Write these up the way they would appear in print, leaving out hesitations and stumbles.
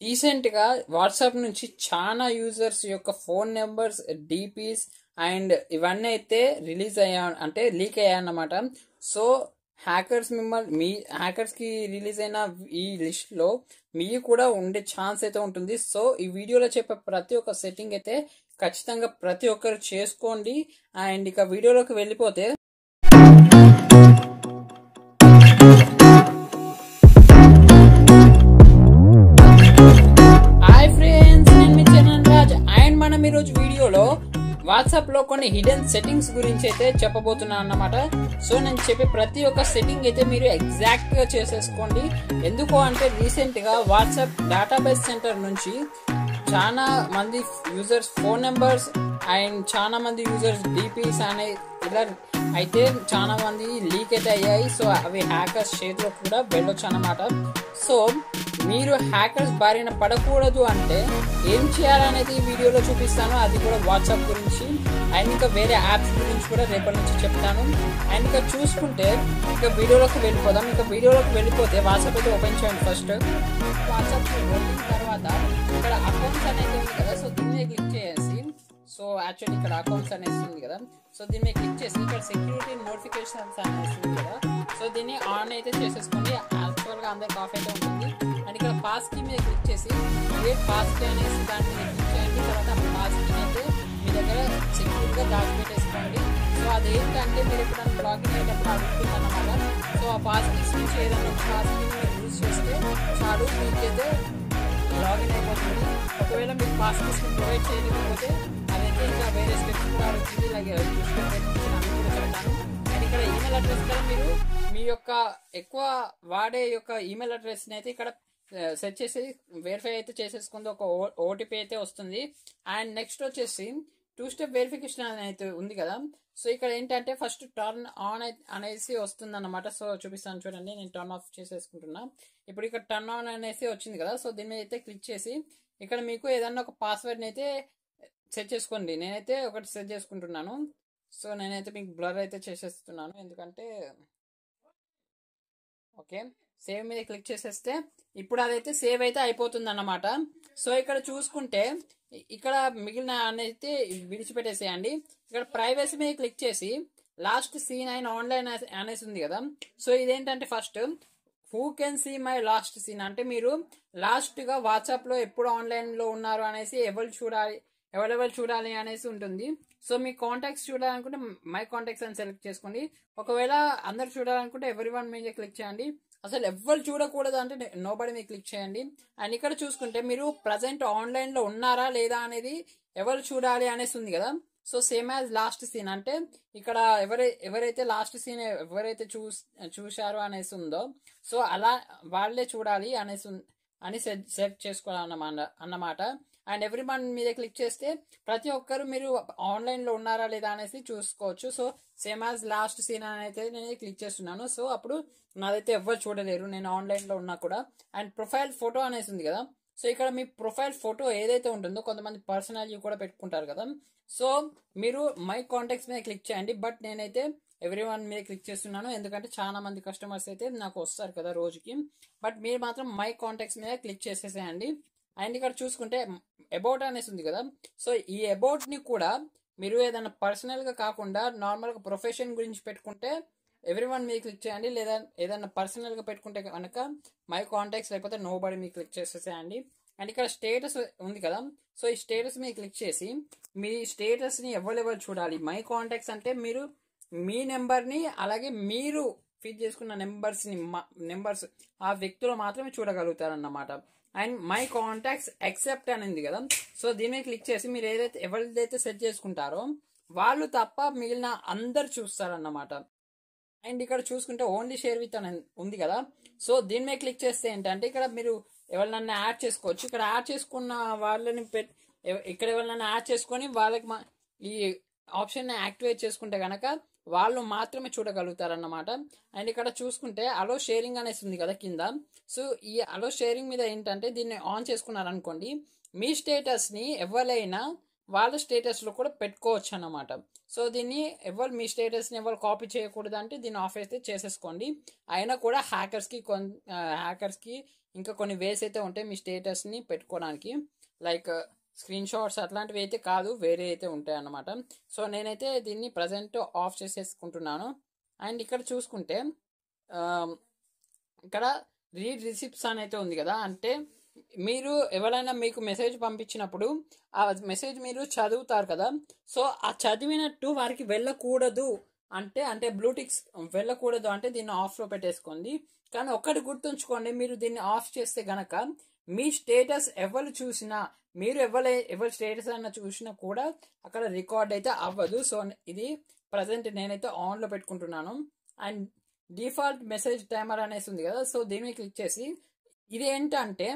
Recent గా WhatsApp నుంచి చాలా యూజర్స్ యొక్క ఫోన్ నెంబర్స్, డిపిస్ అండ్ ఇవన్నీ అయితే రిలీజ్ అయ్యా అంటే లీక్ అయ్యాయన్నమాట. సో మీ హ్యాకర్స్ కి రిలీజ్ అయిన ఈ లిస్ట్ లో మీ కూడా ఉండే ఛాన్స్ అయితే ఉంటుంది. సో ఈ వీడియోలో చెప్పే ప్రతి ఒక్క సెట్టింగ్ అయితే ఖచ్చితంగా ప్రతి ఒక్కరు చేసుకోండి. అండ్ ఇక వీడియోలోకి వెళ్ళిపోతే ఈరోజు వీడియోలో వాట్సాప్ లో కొన్ని హిడెన్ సెట్టింగ్స్ గురించి అయితే చెప్పబోతున్నాను అన్నమాట. సో నేను చెప్పే ప్రతి ఒక్క సెట్టింగ్ అయితే మీరు ఎగ్జాక్ట్ గా చేసేసుకోండి. ఎందుకు అంటే రీసెంట్ గా వాట్సాప్ డేటాబేస్ సెంటర్ నుంచి చాలా మంది యూజర్స్ ఫోన్ నెంబర్స్ అండ్ చాలా మంది యూజర్స్ డిపిస్ అనే ఇలా అయితే చాలా మంది లీక్ అయితే అయ్యాయి. సో అవి హ్యాకర్స్ చేతిలో కూడా వెళ్ళొచ్చు అన్నమాట. సో మీరు హ్యాకర్స్ బారిన పడకూడదు అంటే ఏం చేయాలనేది ఈ వీడియోలో చూపిస్తాను. అది కూడా వాట్సాప్ గురించి అండ్ ఇంకా వేరే యాప్స్ గురించి కూడా రేపటి నుంచి చెప్తాను. అండ్ ఇంకా చూసుకుంటే ఇంకా వీడియోలోకి వెళ్ళిపోదాం. ఇంకా వీడియోలోకి వెళ్ళిపోతే వాట్సాప్ అయితే ఓపెన్ చేయండి. ఫస్ట్ వాట్సాప్ ఓపెన్ తర్వాత ఇక్కడ అకౌంట్స్ అనేది ఉంది కదా, సో దీని మీద క్లిక్ చేసి సో యాక్చువల్లీ ఇక్కడ అకౌంట్స్ అనేది ఉంది కదా, సో దీని మీద క్లిక్ చేసి ఇక్కడ సెక్యూరిటీ నోటిఫికేషన్స్ అనేది ఉంది కదా, సో దీన్ని ఆన్ అయితే చేసేసుకోండి. యాక్చువల్ గా అందరికి ఆఫ్ అయితే ఉంటుంది. అండ్ ఇక్కడ పాస్ కీ మీద క్లిక్ చేసి క్రియేట్ పాస్ కీ అనేసి దాని మీద క్లిక్ చేయండి. తర్వాత పాస్ కీ అయితే మీ దగ్గర సెక్యూర్ గా దాచిపెట్టేసుకోండి. సో అదేంటంటే మీరు ఎప్పుడైనా లాగిన్ అయ్యేటప్పుడు అడుగుతుంది అన్నమాట. సో ఆ పాస్ కీస్ నుంచి ఏదైనా పాస్ కీ యూజ్ చేస్తే చాలు, మీకైతే లాగిన్ అయిపోతుంది. ఒకవేళ మీకు పాస్ కీస్ ప్రొవైడ్ చేయలేకపోతే అదైతే ఇంకా వేరే స్టెప్స్ కూడా వచ్చింది. ఇలాగే చెప్తాను. అండ్ ఇక్కడ ఈమెయిల్ అడ్రస్ కూడా మీరు మీ యొక్క ఎక్కువ వాడే యొక్క ఈమెయిల్ అడ్రస్ ని అయితే ఇక్కడ సెట్ చేసి వెరిఫై అయితే చేసేసుకుంది. ఒక ఓటీపీ అయితే వస్తుంది. అండ్ నెక్స్ట్ వచ్చేసి 2 స్టెప్ వెరిఫికేషన్ అయితే ఉంది కదా, సో ఇక్కడ ఏంటంటే ఫస్ట్ టర్న్ ఆన్ అనేసి వస్తుంది అన్నమాట. సో చూపిస్తాను చూడండి, నేను టర్న్ ఆఫ్ చేసేసుకుంటున్నా. ఇప్పుడు ఇక్కడ టర్న్ ఆన్ అనేసి వచ్చింది కదా, సో దీని మీద అయితే క్లిక్ చేసి ఇక్కడ మీకు ఏదన్నా ఒక పాస్వర్డ్ అయితే సెట్ చేసుకోండి. నేనైతే ఒకటి సెట్ చేసుకుంటున్నాను. సో నేనైతే మీకు బ్లర్ అయితే చేసేస్తున్నాను, ఎందుకంటే ఓకే సేవ్ మీద క్లిక్ చేసేస్తే ఇప్పుడు అదైతే సేవ్ అయితే అయిపోతుంది అన్నమాట. సో ఇక్కడ చూసుకుంటే ఇక్కడ మిగిలిన అయితే విడిచిపెట్టేసేయండి. ఇక్కడ ప్రైవసీ మీద క్లిక్ చేసి లాస్ట్ సీన్ అయిన ఆన్లైన్ అనేసి ఉంది కదా, సో ఇదేంటంటే first who can see my last seen అంటే మీరు లాస్ట్ గా వాట్సాప్ లో ఎప్పుడు ఆన్లైన్ లో ఉన్నారు అనేసి ఎవరెవరు చూడాలి అనేసి ఉంటుంది. సో మీ కాంటాక్ట్స్ చూడాలనుకుంటే మై కాంటాక్ట్స్ అని సెలెక్ట్ చేసుకోండి. ఒకవేళ అందరు చూడాలనుకుంటే ఎవ్రీవన్ మీద క్లిక్ చేయండి. అసలు ఎవ్వరు చూడకూడదు అంటే నోబడి మీద క్లిక్ చేయండి. అండ్ ఇక్కడ చూసుకుంటే మీరు ప్రజెంట్ ఆన్లైన్ లో ఉన్నారా లేదా అనేది ఎవరు చూడాలి అనేసి ఉంది కదా, so same as last seen అంటే ఇక్కడ ఎవరైతే లాస్ట్ సీన్ ఎవరైతే చూశారో అనేసి ఉందో సో అలా వాళ్ళే చూడాలి అని సెట్ చేసుకోవాలన్నమాట. అండ్ ఎవ్రీవన్ మీద క్లిక్ చేస్తే ప్రతి ఒక్కరు మీరు ఆన్లైన్ లో ఉన్నారా లేదా అనేసి చూసుకోవచ్చు. So same as last seen అని అయితే నేను క్లిక్ చేస్తున్నాను. సో అప్పుడు నాదైతే ఎవ్వరు చూడలేరు, నేను ఆన్లైన్ లో ఉన్నా కూడా. అండ్ ప్రొఫైల్ ఫోటో అనేసి ఉంది కదా, సో ఇక్కడ మీ ప్రొఫైల్ ఫోటో ఏదైతే ఉంటుందో కొంతమంది పర్సనల్ కూడా పెట్టుకుంటారు కదా, సో మీరు మై కాంటాక్ట్స్ మీద క్లిక్ చేయండి. బట్ నేనైతే ఎవ్రీవన్ మీద క్లిక్ చేస్తున్నాను, ఎందుకంటే చాలా మంది కస్టమర్స్ అయితే నాకు వస్తారు కదా రోజుకి. బట్ మీరు మాత్రం మై కాంటాక్ట్స్ మీద క్లిక్ చేసేసేయండి. అండ్ ఇక్కడ చూసుకుంటే అబౌట్ అనేసి ఉంది కదా, సో ఈ అబౌట్ ని కూడా మీరు ఏదైనా పర్సనల్ గా కాకుండా నార్మల్ గా ప్రొఫెషన్ గురించి పెట్టుకుంటే ఎవ్రీవన్ మీద క్లిక్ చేయండి. లేదా ఏదైనా పర్సనల్ గా పెట్టుకుంటే కనుక మై కాంటాక్ట్స్ లేకపోతే నో బడి మీద క్లిక్ చేసేసేయండి. అండ్ ఇక్కడ స్టేటస్ ఉంది కదా, సో ఈ స్టేటస్ మీద క్లిక్ చేసి మీ స్టేటస్ ని ఎవరెవరు చూడాలి. మై కాంటాక్ట్స్ అంటే మీరు మీ నెంబర్ ని అలాగే మీరు ఫీడ్ చేసుకున్న నెంబర్స్ ఆ వ్యక్తులు మాత్రమే చూడగలుగుతారు అన్నమాట. అండ్ మై కాంటాక్ట్స్ యాక్సెప్ట్ అని ఉంది కదా, సో దీని మీద క్లిక్ చేసి మీరు ఎవరిదైతే సెట్ చేసుకుంటారో వాళ్ళు తప్ప మిగిలిన అందరు చూస్తారన్నమాట. అండ్ ఇక్కడ చూసుకుంటే ఓన్లీ షేర్ విత్ అని ఉంది కదా, సో దీని మీద క్లిక్ చేస్తే ఏంటంటే ఇక్కడ మీరు ఎవరినన్నా యాడ్ చేసుకోవచ్చు. ఇక్కడ యాడ్ చేసుకున్న వాళ్ళని ఇక్కడ ఎవరినన్నా యాడ్ చేసుకొని వాళ్ళకి ఈ ఆప్షన్ యాక్టివేట్ చేసుకుంటే కనుక వాళ్ళు మాత్రమే చూడగలుగుతారన్నమాట. అండ్ ఇక్కడ చూసుకుంటే అలో షేరింగ్ అనేసి ఉంది కదా కింద, సో ఈ అలో షేరింగ్ మీద ఏంటంటే దీన్ని ఆన్ చేసుకున్నారనుకోండి మీ స్టేటస్ ని ఎవరైనా వాళ్ళ స్టేటస్ లో కూడా పెట్టుకోవచ్చు అన్నమాట. సో దీన్ని మీ స్టేటస్ ని ఎవరు కాపీ చేయకూడదు అంటే దీన్ని ఆఫ్ అయితే చేసేసుకోండి. అయినా కూడా హ్యాకర్స్ కి ఇంకా కొన్ని వేస్ అయితే ఉంటాయి మీ స్టేటస్ని పెట్టుకోవడానికి, లైక్ స్క్రీన్ షాట్స్ అట్లాంటివి అయితే కాదు, వేరే అయితే ఉంటాయి అన్నమాట. సో నేనైతే దీన్ని ప్రజెంట్ ఆఫ్ చేసేసుకుంటున్నాను. అండ్ ఇక్కడ చూసుకుంటే ఇక్కడ రీడ్ రిసిప్ట్స్ అని అయితే ఉంది కదా, అంటే మీరు ఎవరైనా మీకు మెసేజ్ పంపించినప్పుడు ఆ మెసేజ్ మీరు చదువుతారు కదా, సో ఆ చదివినట్టు వారికి వెళ్ళకూడదు అంటే బ్లూటిక్స్ వెళ్ళకూడదు అంటే దీన్ని ఆఫ్లో పెట్టేసుకోండి. కానీ ఒక్కటి గుర్తుంచుకోండి, మీరు దీన్ని ఆఫ్ చేస్తే గనక మీ స్టేటస్ ఎవరు చూసినా, మీరు ఎవరి స్టేటస్ అయినా చూసినా కూడా అక్కడ రికార్డ్ అయితే అవ్వదు. సో ఇది ప్రజెంట్ నేనైతే ఆన్లో పెట్టుకుంటున్నాను. అండ్ డిఫాల్ట్ మెసేజ్ టైమర్ అనేసి ఉంది కదా, సో దీన్ని క్లిక్ చేసి ఇది ఏంటంటే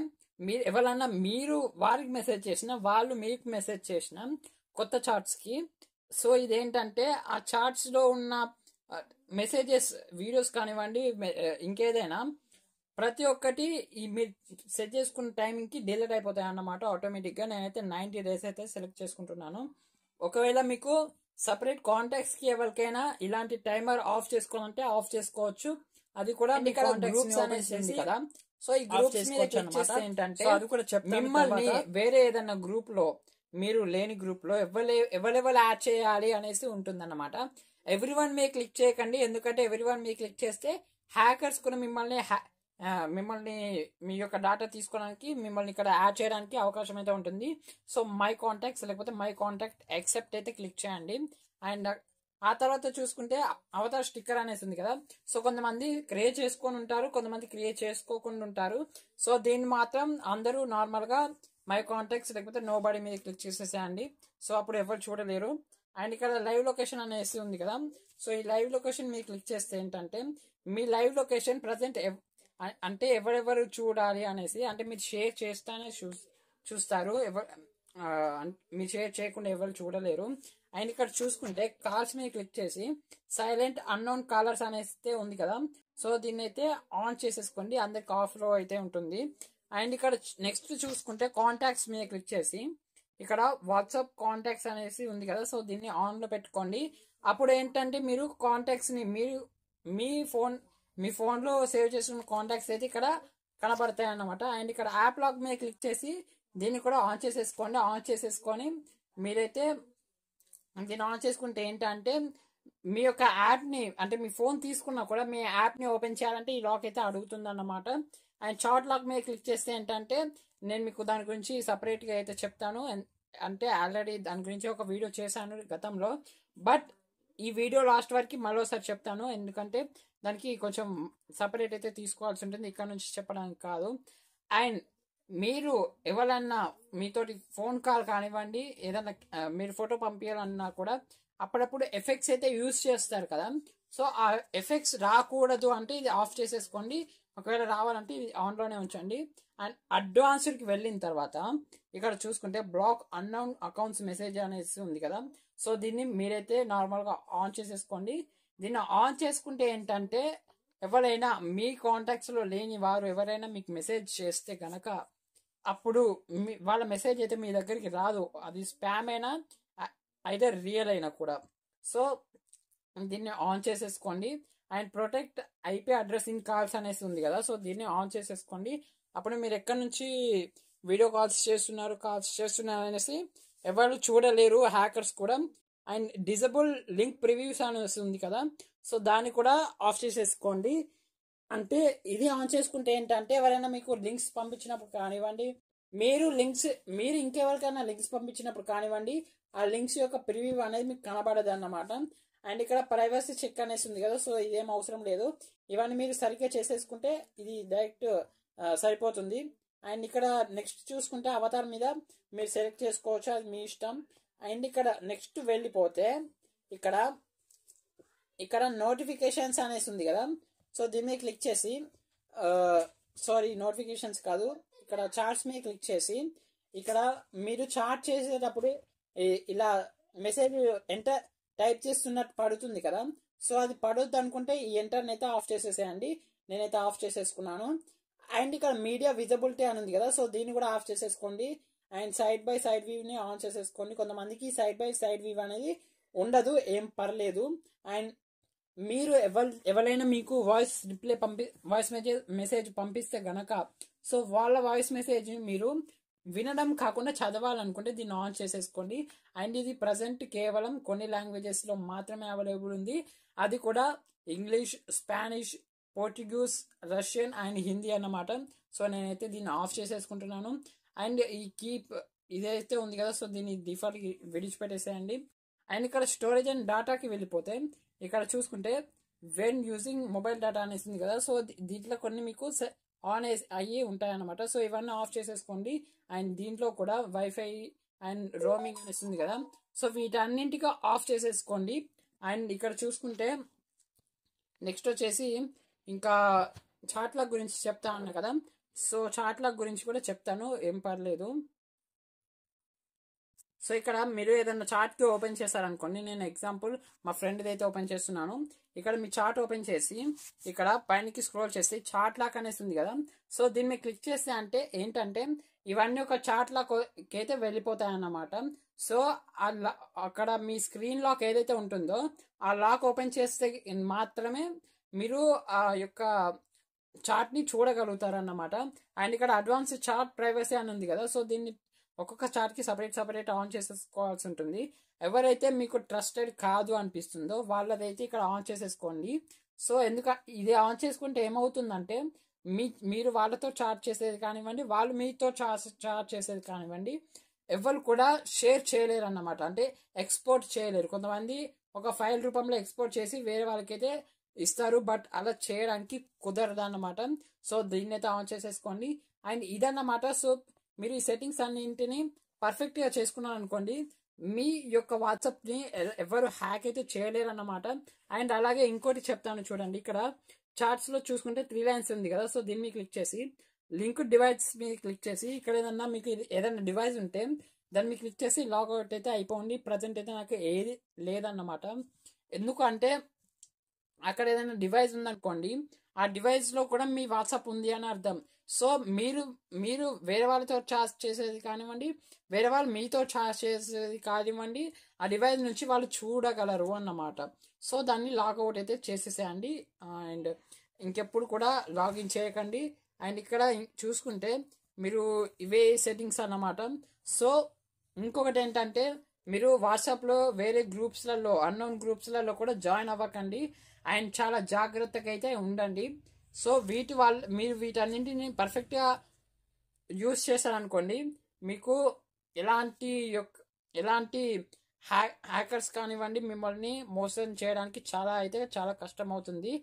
మీరు ఎవరన్నా మీరు వారికి మెసేజ్ చేసినా వాళ్ళు మీకు మెసేజ్ చేసిన కొత్త చార్ట్స్కి, సో ఇదేంటంటే ఆ చార్ట్స్లో ఉన్న మెసేజెస్ వీడియోస్ కానివ్వండి ఇంకేదైనా ప్రతి ఒక్కటి ఈ మీరు సెట్ చేసుకున్న టైంకి డిలీట్ అయిపోతాయి అన్నమాట ఆటోమేటిక్గా. నేనైతే 90 days అయితే సెలెక్ట్ చేసుకుంటున్నాను. ఒకవేళ మీకు సపరేట్ కాంటాక్ట్స్కి ఎవరికైనా ఇలాంటి టైమర్ ఆఫ్ చేసుకోవాలంటే ఆఫ్ చేసుకోవచ్చు. అది కూడా మీ కాంటాక్ట్స్ అనేసి కదా, సో ఈ గ్రూప్స్ ఏంటంటే అది కూడా మిమ్మల్ని వేరే ఏదైనా గ్రూప్ లో మీరు లేని గ్రూప్ లో ఎవరెవరు యాడ్ చేయాలి అనేసి ఉంటుందన్నమాట. ఎవ్రీవన్ మీద క్లిక్ చేయకండి, ఎందుకంటే ఎవ్రీవన్ మీద క్లిక్ చేస్తే హ్యాకర్స్ కూడా మిమ్మల్ని మీ యొక్క డేటా తీసుకోవడానికి మిమ్మల్ని ఇక్కడ యాడ్ చేయడానికి అవకాశం అయితే ఉంటుంది. సో మై కాంటాక్ట్స్ లేకపోతే మై కాంటాక్ట్ యాక్సెప్ట్ అయితే క్లిక్ చేయండి. అండ్ ఆ తర్వాత చూసుకుంటే అవతార్ స్టిక్కర్ అనేసి ఉంది కదా, సో కొంతమంది క్రియేట్ చేసుకొని ఉంటారు, కొంతమంది క్రియేట్ చేసుకోకుండా ఉంటారు. సో దీన్ని మాత్రం అందరూ నార్మల్గా మై కాంటాక్ట్స్ లేకపోతే నో బాడీ మీద క్లిక్ చేసేసేయండి, సో అప్పుడు ఎవరు చూడలేరు. అండ్ ఇక్కడ లైవ్ లొకేషన్ అనేసి ఉంది కదా, సో ఈ లైవ్ లొకేషన్ మీరు క్లిక్ చేస్తే ఏంటంటే మీ లైవ్ లొకేషన్ ప్రజెంట్ అంటే ఎవరెవరు చూడాలి అనేసి, అంటే మీరు షేర్ చేస్తానే చూస్తారు, మీరు షేర్ చేయకుండా ఎవరు చూడలేరు. అండ్ ఇక్కడ చూసుకుంటే కాల్స్ మీద క్లిక్ చేసి సైలెంట్ అన్నోన్ కాలర్స్ అనేసి ఉంది కదా, సో దీన్ని అయితే ఆన్ చేసేసుకోండి, అందరికి ఆఫ్లో అయితే ఉంటుంది. అండ్ ఇక్కడ నెక్స్ట్ చూసుకుంటే కాంటాక్ట్స్ మీద క్లిక్ చేసి ఇక్కడ వాట్సాప్ కాంటాక్ట్స్ అనేసి ఉంది కదా, సో దీన్ని ఆన్లో పెట్టుకోండి. అప్పుడు ఏంటంటే మీరు కాంటాక్ట్స్ని మీ ఫోన్లో సేవ్ చేసుకున్న కాంటాక్ట్స్ అయితే ఇక్కడ కనబడతాయి అన్నమాట. అండ్ ఇక్కడ యాప్ లాక్ మీద క్లిక్ చేసి దీన్ని కూడా ఆన్ చేసేసుకోండి. ఆన్ చేసేసుకొని మీరైతే దీన్ని ఆన్ చేసుకుంటే ఏంటంటే మీ యొక్క యాప్ని, అంటే మీ ఫోన్ తీసుకున్నా కూడా మీ యాప్ని ఓపెన్ చేయాలంటే ఈ లాక్ అయితే అడుగుతుంది అన్నమాట. అండ్ చాట్ లాక్ మీద క్లిక్ చేస్తే ఏంటంటే నేను మీకు దాని గురించి సపరేట్గా అయితే చెప్తాను, అంటే ఆల్రెడీ దాని గురించి ఒక వీడియో చేశాను గతంలో, బట్ ఈ వీడియో లాస్ట్ వరకు మరోసారి చెప్తాను, ఎందుకంటే దానికి కొంచెం సపరేట్ అయితే తీసుకోవాల్సి ఉంటుంది, ఇక్కడ నుంచి చెప్పడానికి కాదు. అండ్ మీరు ఎవరన్నా మీతోటి ఫోన్ కాల్ కానివ్వండి, ఏదన్నా మీరు ఫోటో పంపించాలన్నా కూడా అప్పుడప్పుడు ఎఫెక్ట్స్ అయితే యూజ్ చేస్తారు కదా, సో ఆ ఎఫెక్ట్స్ రాకూడదు అంటే ఇది ఆఫ్ చేసేసుకోండి. ఒకవేళ రావాలంటే ఇది ఆన్లోనే ఉంచండి. అండ్ అడ్వాన్స్డ్కి వెళ్ళిన తర్వాత ఇక్కడ చూసుకుంటే బ్లాక్ అన్నోన్ అకౌంట్స్ మెసేజ్ అనేసి ఉంది కదా, సో దీన్ని మీరైతే నార్మల్గా ఆన్ చేసేసుకోండి. దీన్ని ఆన్ చేసుకుంటే ఏంటంటే ఎవరైనా మీ కాంటాక్ట్స్లో లేని వారు ఎవరైనా మీకు మెసేజ్ చేస్తే గనక అప్పుడు వాళ్ళ మెసేజ్ అయితే మీ దగ్గరికి రాదు, అది స్పామ్ అయినా అయితే రియల్ అయినా కూడా. సో దీన్ని ఆన్ చేసేసుకోండి. And protect IP addressing calls అనేసి ఉంది కదా, సో దీన్ని ఆన్ చేసేసుకోండి. అప్పుడు మీరు ఎక్కడి నుంచి వీడియో కాల్స్ చేస్తున్నారు అనేసి ఎవరు చూడలేరు, హ్యాకర్స్ కూడా. అండ్ డిజబుల్ లింక్ ప్రివ్యూస్ అనేసి ఉంది కదా, సో దాన్ని కూడా ఆఫ్ చేసేసుకోండి. అంటే ఇది ఆన్ చేసుకుంటే ఏంటంటే ఎవరైనా మీకు లింక్స్ పంపించినప్పుడు కానివ్వండి, మీరు ఇంకెవరికైనా లింక్స్ పంపించినప్పుడు కానివ్వండి, ఆ లింక్స్ యొక్క ప్రివ్యూ అనేది మీకు కనబడదు అన్నమాట. అండ్ ఇక్కడ ప్రైవసీ చెక్ అనేసి ఉంది కదా, సో ఇదేం అవసరం లేదు, ఇవన్నీ మీరు సరిగ్గా చేసేసుకుంటే ఇది డైరెక్ట్ సరిపోతుంది. అండ్ ఇక్కడ నెక్స్ట్ చూసుకుంటే అవతార్ మీద మీరు సెలెక్ట్ చేసుకోవచ్చు, అది మీ ఇష్టం. అండ్ ఇక్కడ నెక్స్ట్ వెళ్ళిపోతే ఇక్కడ నోటిఫికేషన్స్ అనేసి ఉంది కదా, సో దీని మీద క్లిక్ చేసి నోటిఫికేషన్స్ కాదు, ఇక్కడ చార్ట్స్ మీద క్లిక్ చేసి ఇక్కడ మీరు చార్ట్ చేసేటప్పుడు ఇలా మెసేజ్ ఎంటర్ టైప్ చేస్తున్నట్టు పడుతుంది కదా, సో అది పడొద్దు అనుకుంటే ఈ ఎంటర్ని అయితే ఆఫ్ చేసేసేయండి. నేనైతే ఆఫ్ చేసేసుకున్నాను. అండ్ ఇక్కడ మీడియా విజిబిలిటీ అని ఉంది కదా, సో దీన్ని కూడా ఆఫ్ చేసేసుకోండి. అండ్ సైడ్ బై సైడ్ వ్యూని ఆన్ చేసేసుకోండి. కొంతమందికి సైడ్ బై సైడ్ వ్యూ అనేది ఉండదు, ఏం పర్లేదు. అండ్ మీరు ఎవరైనా మీకు వాయిస్ మెసేజ్ పంపిస్తే గనక సో వాళ్ళ వాయిస్ మెసేజ్ మీరు వినడం కాకుండా చదవాలనుకుంటే దీన్ని ఆన్ చేసేసుకోండి. అండ్ ఇది ప్రజెంట్ కేవలం కొన్ని లాంగ్వేజెస్ లో మాత్రమే అవైలబుల్ ఉంది. అది కూడా English, Spanish, Portuguese, Russian and Hindi అన్నమాట. సో నేనైతే దీన్ని ఆఫ్ చేసేసుకుంటున్నాను. అండ్ ఈ కీప్ ఇదైతే ఉంది కదా, సో దీన్ని డిఫాల్ట్ విడిచిపెట్టేసేయండి. అండ్ ఇక్కడ స్టోరేజ్ అండ్ డాటాకి వెళ్ళిపోతే ఇక్కడ చూసుకుంటే వెన్ యూజింగ్ మొబైల్ డేటా అనేసి ఉంది కదా, సో దీంట్లో కొన్ని మీకు ఆన్ అయ్యి ఉంటాయన్నమాట. సో ఇవన్నీ ఆఫ్ చేసేసుకోండి. అండ్ దీంట్లో కూడా వైఫై అండ్ రోమింగ్ అనేసి ఉంది కదా, సో వీటన్నింటిగా ఆఫ్ చేసేసుకోండి. అండ్ ఇక్కడ చూసుకుంటే నెక్స్ట్ వచ్చేసి ఇంకా చాట్ల గురించి చెప్తా అన్నా కదా, సో చాట్ల గురించి కూడా చెప్తాను, ఏం పర్లేదు. సో ఇక్కడ మీరు ఏదైనా చార్ట్కి ఓపెన్ చేశారనుకోండి, నేను ఎగ్జాంపుల్ మా ఫ్రెండ్ది అయితే ఓపెన్ చేస్తున్నాను. ఇక్కడ మీ చార్ట్ ఓపెన్ చేసి ఇక్కడ పైనకి స్క్రోల్ చేస్తే చార్ట్ లాక్ అనేసి ఉంది కదా, సో దీన్ని మీరు క్లిక్ చేస్తే అంటే ఏంటంటే ఇవన్నీ ఒక చార్ట్ లాక్ అయితే వెళ్ళిపోతాయి అన్నమాట. సో అక్కడ మీ స్క్రీన్ లాక్ ఏదైతే ఉంటుందో ఆ లాక్ ఓపెన్ చేస్తే మాత్రమే మీరు ఆ యొక్క చార్ట్ ని చూడగలుగుతారన్నమాట. అండ్ ఇక్కడ అడ్వాన్స్ చార్ట్ ప్రైవసీ అని ఉంది కదా, సో దీన్ని ఒక్కొక్క చార్ట్ కి సపరేట్ ఆన్ చేసేసుకోవాల్సి ఉంటుంది. ఎవరైతే మీకు ట్రస్టెడ్ కాదు అనిపిస్తుందో వాళ్ళదైతే ఇక్కడ ఆన్ చేసేసుకోండి. సో ఇది ఆన్ చేసుకుంటే ఏమవుతుందంటే మీరు వాళ్ళతో చార్ట్ చేసేది కానివ్వండి, వాళ్ళు మీతో చార్ట్ చేసేది కానివ్వండి, ఎవరు కూడా షేర్ చేయలేరు అన్నమాట. అంటే ఎక్స్పోర్ట్ చేయలేరు. కొంతమంది ఒక ఫైల్ రూపంలో ఎక్స్పోర్ట్ చేసి వేరే వాళ్ళకైతే ఇస్తారు, బట్ అలా చేయడానికి కుదరదు అన్నమాట. సో దీన్ని అయితే ఆన్ చేసేసుకోండి. అండ్ ఇదన్నమాట. సో మీరు ఈ సెట్టింగ్స్ అన్నింటినీ పర్ఫెక్ట్ గా చేసుకున్నారు అనుకోండి, మీ యొక్క వాట్సాప్ ని ఎవరు హ్యాక్ అయితే చేయలేరు అన్నమాట. అండ్ అలాగే ఇంకోటి చెప్తాను చూడండి, ఇక్కడ చార్ట్స్ లో చూసుకుంటే 3 లైన్స్ ఉంది కదా, సో దీన్ని క్లిక్ చేసి లింక్ డివైస్ మీద క్లిక్ చేసి ఇక్కడ ఏదన్నా మీకు ఏదైనా డివైస్ ఉంటే దాన్ని క్లిక్ చేసి లాగౌట్ అయితే అయిపోండి. ప్రజెంట్ అయితే నాకు ఏది లేదన్నమాట. ఎందుకంటే అక్కడ ఏదైనా డివైస్ ఉందనుకోండి, ఆ డివైస్ లో కూడా మీ వాట్సాప్ ఉంది అని అర్థం. సో మీరు వేరే వాళ్ళతో చార్జ్ చేసేది కానివ్వండి, వేరే వాళ్ళు మీతో చార్జ్ చేసేది కానివ్వండి, ఆ డివైస్ నుంచి వాళ్ళు చూడగలరు అన్నమాట. సో దాన్ని లాగౌట్ అయితే చేసేసేయండి. అండ్ ఇంకెప్పుడు కూడా లాగిన్ చేయకండి. అండ్ ఇక్కడ చూసుకుంటే మీరు ఇవే సెట్టింగ్స్ అన్నమాట. సో ఇంకొకటి ఏంటంటే మీరు వాట్సాప్లో వేరే గ్రూప్స్లలో అన్నోన్ గ్రూప్స్లలో కూడా జాయిన్ అవ్వకండి. అండ్ చాలా జాగ్రత్తగా అయితే ఉండండి. సో మీరు వీటన్నింటిని పర్ఫెక్ట్గా యూస్ చేశారనుకోండి, మీకు ఎలాంటి హ్యాకర్స్ కానివ్వండి మిమ్మల్ని మోసం చేయడానికి చాలా కష్టం అవుతుంది.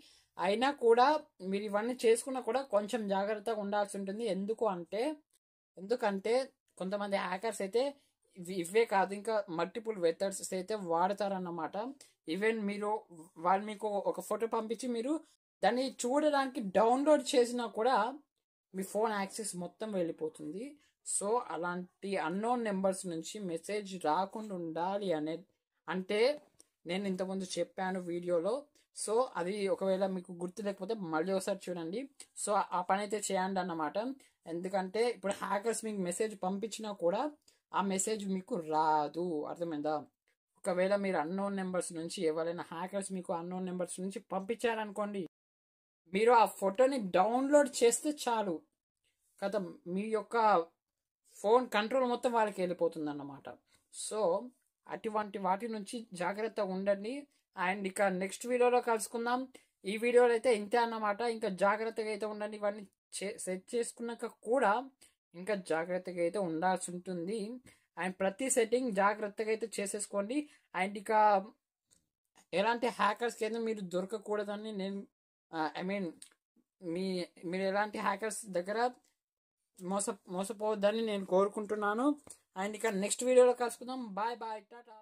అయినా కూడా మీరు ఇవన్నీ చేసుకున్నా కూడా కొంచెం జాగ్రత్తగా ఉండాల్సి ఉంటుంది. ఎందుకంటే కొంతమంది హ్యాకర్స్ అయితే ఇవే కాదు, ఇంకా మల్టిపుల్ మెథడ్స్ అయితే వాడతారన్నమాట. ఈవెన్ వాళ్ళు మీకు ఒక ఫోటో పంపించి మీరు దాన్ని చూడడానికి డౌన్లోడ్ చేసినా కూడా మీ ఫోన్ యాక్సెస్ మొత్తం వెళ్ళిపోతుంది. సో అలాంటి అన్నోన్ నెంబర్స్ నుంచి మెసేజ్ రాకుండా ఉండాలి అంటే నేను ఇంతకుముందు చెప్పాను వీడియోలో. సో అది ఒకవేళ మీకు గుర్తు లేకపోతే మళ్ళీ ఒకసారి చూడండి. సో ఆ పని అయితే చేయండి అన్నమాట. ఎందుకంటే ఇప్పుడు హ్యాకర్స్ మీకు మెసేజ్ పంపించినా కూడా ఆ మెసేజ్ మీకు రాదు, అర్థమైందా? ఒకవేళ మీరు అన్నోన్ నెంబర్స్ నుంచి ఎవరైనా హ్యాకర్స్ మీకు అన్నోన్ నెంబర్స్ నుంచి పంపించారనుకోండి, మీరు ఆ ఫోటోని డౌన్లోడ్ చేస్తే చాలు కదా, మీ యొక్క ఫోన్ కంట్రోల్ మొత్తం వాళ్ళకి వెళ్ళిపోతుంది అన్నమాట. సో అటువంటి వాటి నుంచి జాగ్రత్తగా ఉండండి. అండ్ ఇక నెక్స్ట్ వీడియోలో కలుసుకుందాం. ఈ వీడియోలో అయితే ఇంతే అన్నమాట. ఇంకా జాగ్రత్తగా అయితే ఉండండి. ఇవన్నీ సెట్ చేసుకున్నాక కూడా ఇంకా జాగ్రత్తగా అయితే ఉండాల్సి ఉంటుంది. అండ్ ప్రతి సెట్టింగ్ జాగ్రత్తగా అయితే చేసేసుకోండి. అండ్ ఇక ఎలాంటి హ్యాకర్స్కి అయితే మీరు దొరకకూడదని నేను మీరు ఎలాంటి హ్యాకర్స్ దగ్గర మోసపోవద్దని నేను కోరుకుంటున్నాను. అండ్ ఇక నెక్స్ట్ వీడియోలో కలుసుకుందాం. బాయ్ టాటా.